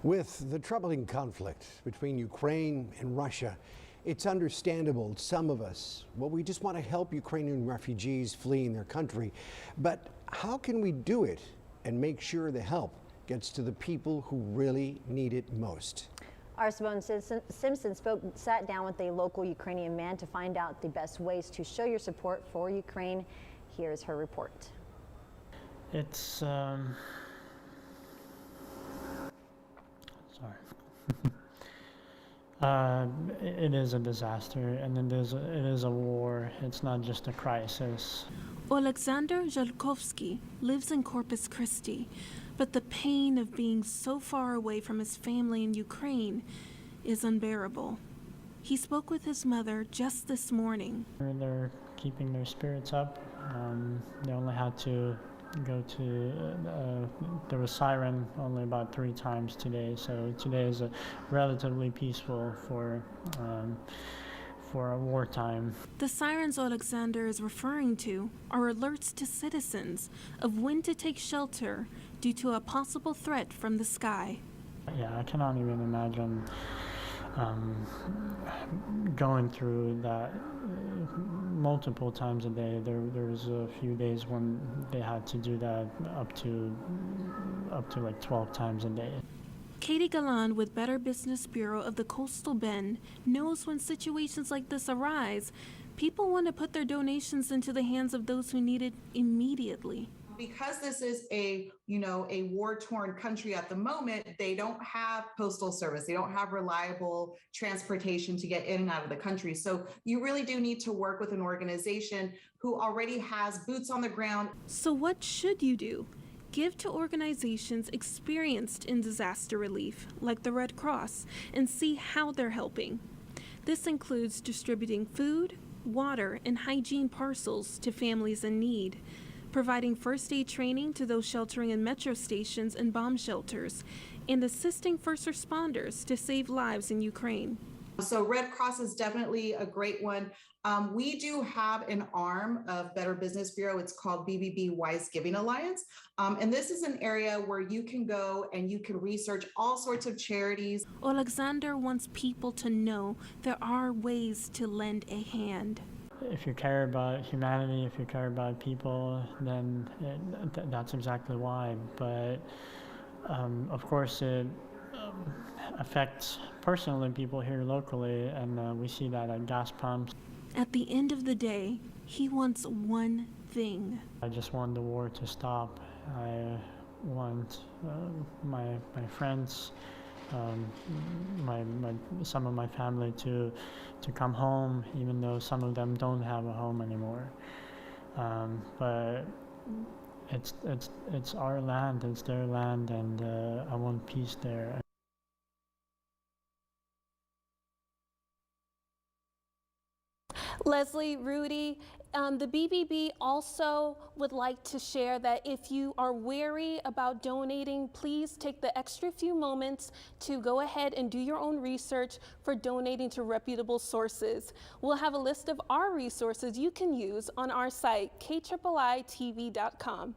With the troubling conflict between Ukraine and Russia, it's understandable some of us, well, we just want to help Ukrainian refugees fleeing their country. But how can we do it and make sure the help gets to the people who really need it most? Our Simone Simpson sat down with a local Ukrainian man to find out the best ways to show your support for Ukraine. Here's her report. It's sorry. It is a disaster, and it is a war. It's not just a crisis. Alexander Zhalkovsky lives in Corpus Christi, but the pain of being so far away from his family in Ukraine is unbearable. He spoke with his mother just this morning. They're keeping their spirits up. They only had to go to, there was siren only about 3 times today, so today is a relatively peaceful for a wartime. The sirens Alexander is referring to are alerts to citizens of when to take shelter due to a possible threat from the sky. Yeah, I cannot even imagine going through that multiple times a day. There was a few days when they had to do that up to like 12 times a day. Katie Galan with Better Business Bureau of the Coastal Bend knows when situations like this arise, people want to put their donations into the hands of those who need it immediately. Because this is a war-torn country at the moment, they don't have postal service. They don't have reliable transportation to get in and out of the country. So you really do need to work with an organization who already has boots on the ground. So what should you do? Give to organizations experienced in disaster relief, like the Red Cross, and see how they're helping. This includes distributing food, water, and hygiene parcels to families in need, providing first aid training to those sheltering in metro stations and bomb shelters, and assisting first responders to save lives in Ukraine. So Red Cross is definitely a great one. We do have an arm of Better Business Bureau. It's called BBB Wise Giving Alliance. And this is an area where you can go and you can research all sorts of charities. Alexander wants people to know there are ways to lend a hand. If you care about humanity, if you care about people, then that's exactly why. But of course, it affects personally people here locally, and we see that at gas pumps. At the end of the day, he wants one thing. I just want the war to stop. I want my friends, some of my family to come home, even though some of them don't have a home anymore. But it's our land, it's their land, and I want peace there. Leslie, Rudy, the BBB also would like to share that if you are wary about donating, please take the extra few moments to go ahead and do your own research for donating to reputable sources. We'll have a list of our resources you can use on our site, KIIITV.com.